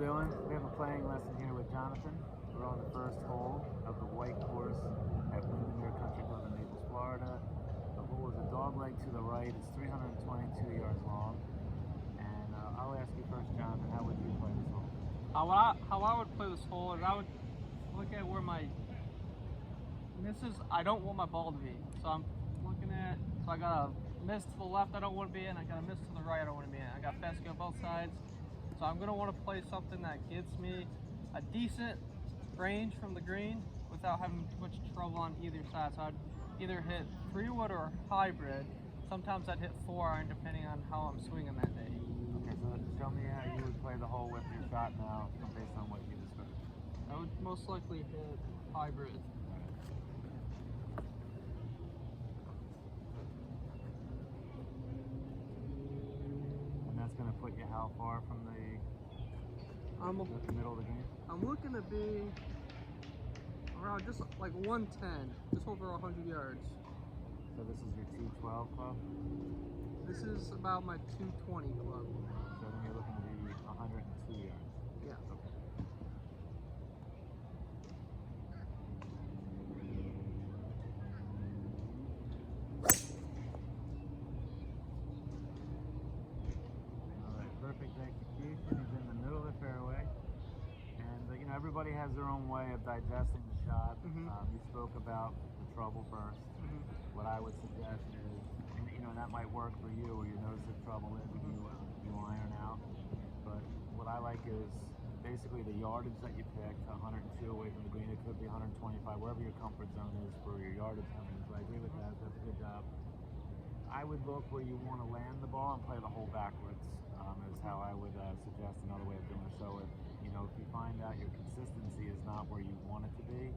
doing? We have a playing lesson here with Jonathan. We're on the first hole of the white course at Windermere Country Club in Naples, Florida. The hole is a dogleg to the right. It's 322 yards long. And I'll ask you first, Jonathan, how would you play this hole? How I would play this hole is I would look at where my misses. I don't want my ball to be. So I'm looking at, so I got a miss to the left I don't want to be in. I got a miss to the right I don't want to be in. I got fescue on both sides. So I'm going to want to play something that gets me a decent range from the green without having too much trouble on either side. So I'd either hit 3-wood or hybrid. Sometimes I'd hit 4-iron depending on how I'm swinging that day. Okay, so tell me how you would play the hole with your shot now based on what you described. I would most likely hit hybrid. And that's going to put you how far from the middle of the green? I'm looking to be around just like 110, just over 100 yards. So this is your 212 club? This is about my 220 club. So then you're looking to be 102 yards? Yeah. Okay. Alright, perfect execution. He's in the middle of the fairway. And you know, everybody has their own way of digesting the shot. You spoke about the trouble burst. What I would suggest is, and you know, that might work for you, where you notice the trouble is and you iron out. But what I like is basically the yardage that you picked, 102 away from the green. It could be 125, wherever your comfort zone is for your yardage coming. So I agree with that. That's a good job. I would look where you want to land the ball and play the hole backwards. Is how I would suggest another way of doing it. So if you find out your consistency is not where you want it to be,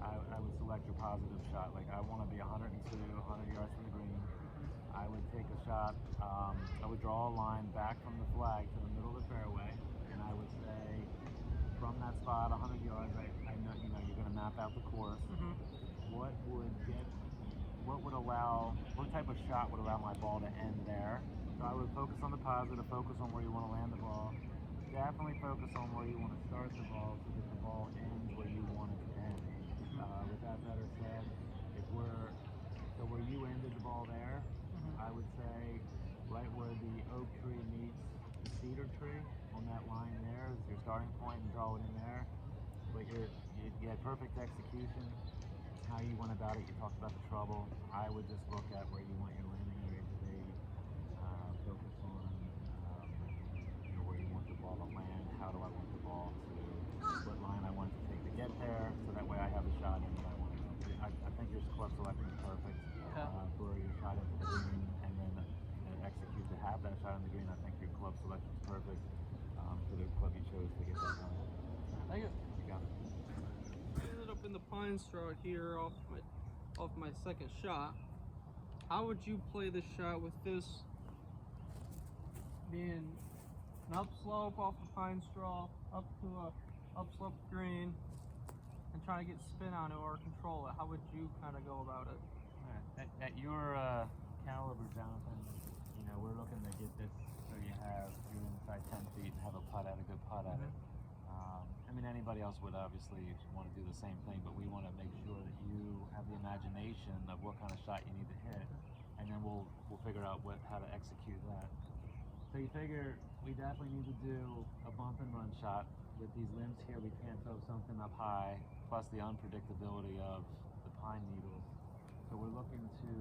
I would select your positive shot. Like I want to be 102, 100 yards from the green. I would take a shot. I would draw a line back from the flag to the middle of the fairway, and I would say from that spot, 100 yards. I know you're going to map out the course. What type of shot would allow my ball to end there? So I would focus on the positive, focus on where you want to land the ball. Definitely focus on where you want to start the ball so that the ball ends where you want it to end. With that better said, where you ended the ball there, I would say right where the oak tree meets the cedar tree, on that line there is your starting point, and draw it in there. But you had perfect execution. How you went about it, you talked about the trouble. I would just look at where you want your landing area to be. Focus on where you want the ball to land. How do I want the ball to, what line I want it to take to get there, so that way I have a shot in that I want to go. I think your club selection is perfect for your shot into the green, and then execute to have that shot in the green. I think your club selection is perfect for the club you chose to get that done. Thank you. You got it. I ended up in the pine straw here off my second shot. How would you play this shot with this being an upslope off the pine straw up to a upslope green and trying to get spin on it or control it? How would you kind of go about it? At your caliber, Jonathan, we're looking to get this so you're inside 10 feet and have a good putt at it. Anybody else would obviously want to do the same thing, but we want to make sure that you have the imagination of what kind of shot you need to hit, and then we'll figure out how to execute that. So you figure we definitely need to do a bump and run shot. With these limbs here, we can't throw something up high, plus the unpredictability of the pine needles. So we're looking to,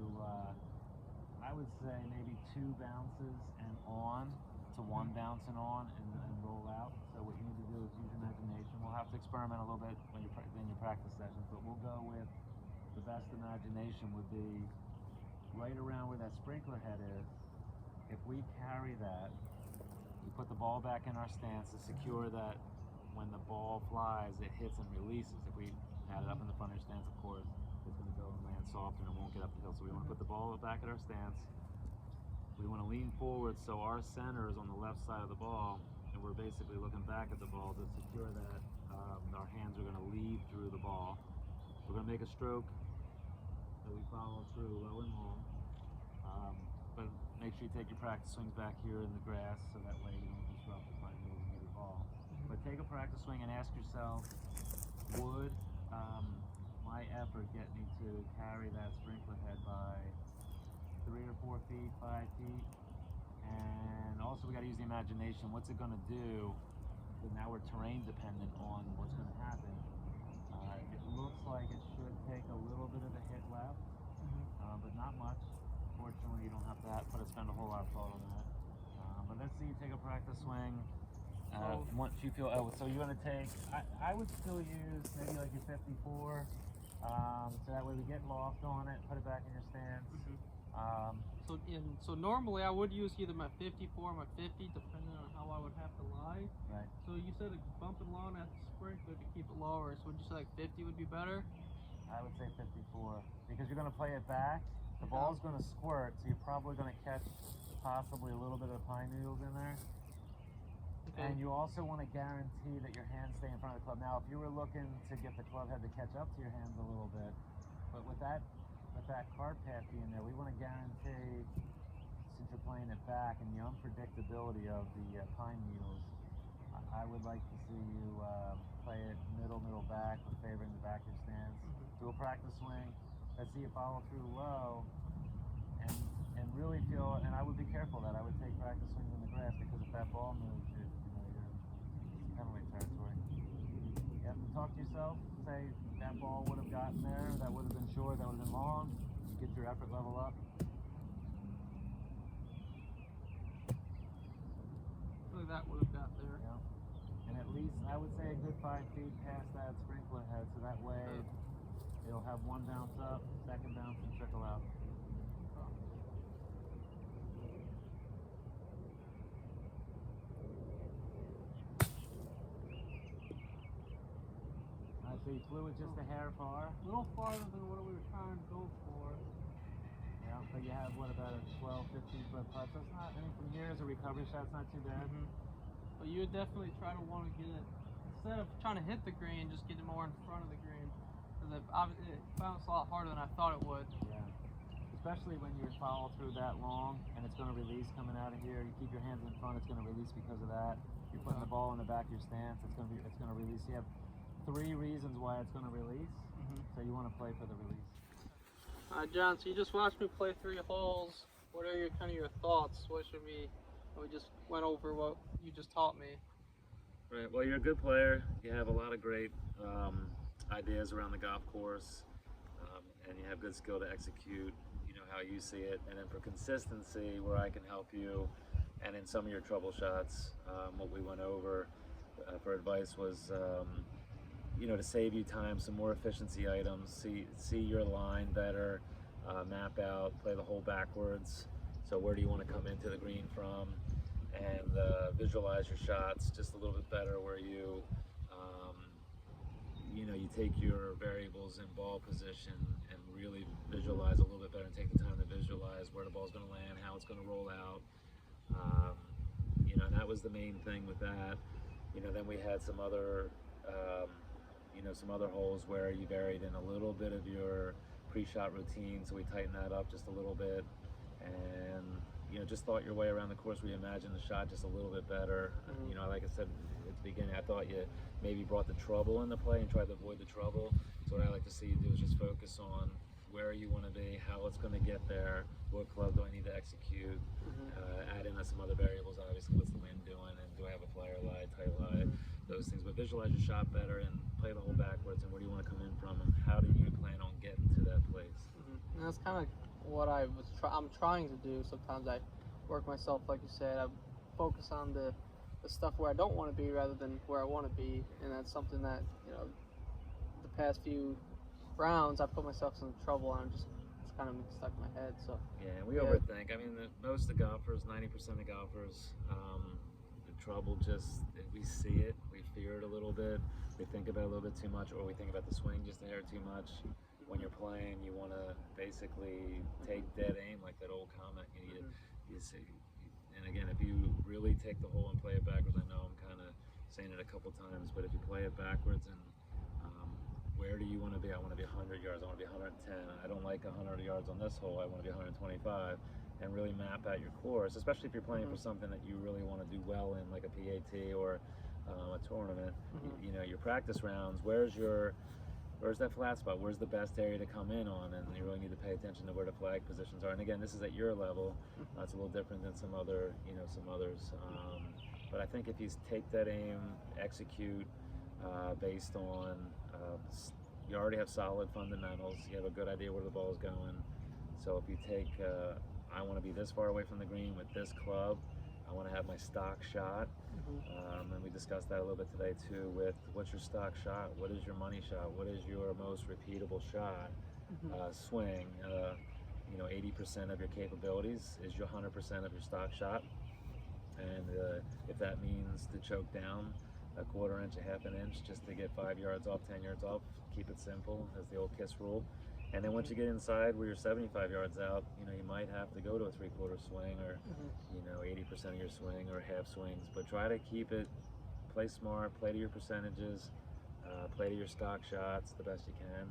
I would say maybe 2 bounces and on to 1 bounce and on and roll out. So what you need to do is use imagination. We'll have to experiment a little bit in your practice sessions, but we'll go with the best imagination would be right around where that sprinkler head is. If we carry that, we put the ball back in our stance to secure that when the ball flies, it hits and releases. If we had it up in the front of your stance, of course, it's going to go and land soft and it won't get up the hill. So we want to put the ball back at our stance. We want to lean forward so our center is on the left side of the ball, and we're basically looking back at the ball to secure that our hands are going to lead through the ball. We're going to make a stroke that we follow through low and long. But make sure you take your practice swings back here in the grass so that way you don't disrupt the fine moving of your ball. But take a practice swing and ask yourself, would my effort get me to carry that sprinkler head by 3 or 4 feet, 5 feet? And also we got to use the imagination. What's it going to do? But now we're terrain dependent on what's going to happen. It looks like it should take a little bit of a hit left, but not much. Fortunately, you don't have to spend a whole lot of thought on that. But let's see you take a practice swing. Once you feel, so you're going to take, I would still use maybe like your 54, so that way we get loft on it, put it back in your stance. So normally I would use either my 54 or my 50, depending on how I would have to lie. Right. So you said bump it low at the sprinkler to keep it lower. So would you say like 50 would be better? I would say 54 because you're going to play it back. The ball's going to squirt, so you're probably going to catch possibly a little bit of pine needles in there. Okay. And you also want to guarantee that your hands stay in front of the club. Now, if you were looking to get the club head to catch up to your hands a little bit, but with that cart path being there, we want to guarantee, since you're playing it back and the unpredictability of the pine needles, I would like to see you play it middle back, but favoring the back of your stance. Do a practice swing. Let's see you follow through low, and really feel. And I would be careful that I would take practice swings in the grass because if that ball moves, you're penalty territory. You have to talk to yourself. Say that ball would have gotten there. That would have been short. That would have been long. Get your effort level up. So that would have got there. Yeah. And at least I would say a good 5 feet past that sprinkler head, so that way it'll have one bounce up, second bounce, and trickle out. So you flew it just a hair far? A little farther than what we were trying to go for. Yeah, but you have, what, about a 12, 15-foot putt? So it's not, I mean, from here as a recovery shot, it's not too bad. But you would definitely try to want to get it, instead of trying to hit the green, just get it more in front of the green. Because it bounced a lot harder than I thought it would. Yeah. Especially when you follow through that long and it's going to release coming out of here. You keep your hands in front, it's going to release because of that. You're putting the ball in the back of your stance, it's going to release. You have 3 reasons why it's going to release, so you want to play for the release. John, so you just watched me play 3 holes. What are your thoughts? What should we just went over what you just taught me. Right, well, you're a good player. You have a lot of great ideas around the golf course, and you have good skill to execute, how you see it. And then for consistency, where I can help you, and in some of your trouble shots, what we went over for advice was to save you time, some more efficiency items, see your line better, map out, play the hole backwards. So where do you want to come into the green from, and visualize your shots just a little bit better, where you you take your variables in ball position and really visualize a little bit better, and take the time to visualize where the ball's going to land, how it's going to roll out. And that was the main thing with that. Then we had some other holes where you varied in a little bit of your pre-shot routine, so we tightened that up just a little bit, and just thought your way around the course. We imagined the shot just a little bit better. Like I said at the beginning, I thought you maybe brought the trouble into play and tried to avoid the trouble. So what I like to see you do is just focus on where you want to be, how it's going to get there, what club do I need to execute, add in some other variables, obviously, what's the wind doing, and do I have a flyer lie, tight lie, those things. But visualize your shot better and play the hole backwards, and where do you want to come in from, and how do you plan on getting to that place? And that's kind of what I'm trying to do. Sometimes I work myself, like you said, I focus on the stuff where I don't want to be rather than where I want to be, and that's something that the past few rounds I put myself in trouble, and it's kind of stuck in my head. So we overthink. I mean, most of the golfers, 90% of golfers, the trouble we see it, we fear it a little bit, we think about it a little bit too much, or we think about the swing just a hair too much. When you're playing, you want to basically take dead aim, like that old comment. You see, and again, if you really take the hole and play it backwards, I know I'm kind of saying it a couple times, but if you play it backwards, and where do you want to be? I want to be 100 yards, I want to be 110. I don't like 100 yards on this hole, I want to be 125, and really map out your course, especially if you're playing for something that you really want to do well in, like a PAT or a tournament. Mhm. You know, your practice rounds. Where's that flat spot? Where's the best area to come in on? And you really need to pay attention to where the flag positions are. And again, this is at your level. It's a little different than some others. But I think if you take that aim, execute based on, you already have solid fundamentals. You have a good idea where the ball is going. So if you take, I want to be this far away from the green with this club. I want to have my stock shot. And we discussed that a little bit today too with what's your stock shot, what is your money shot, what is your most repeatable shot, swing. 80% of your capabilities is your 100% of your stock shot. And if that means to choke down a quarter inch, a half an inch, just to get 5 yards off, 10 yards off, keep it simple, as the old KISS rule. And then once you get inside where you're 75 yards out, you might have to go to a 3/4 swing or, 80% of your swing or half swings. But try to keep it, play smart, play to your percentages, play to your stock shots the best you can.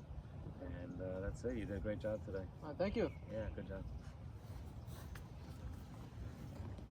And that's it. You did a great job today. Thank you. Yeah, good job.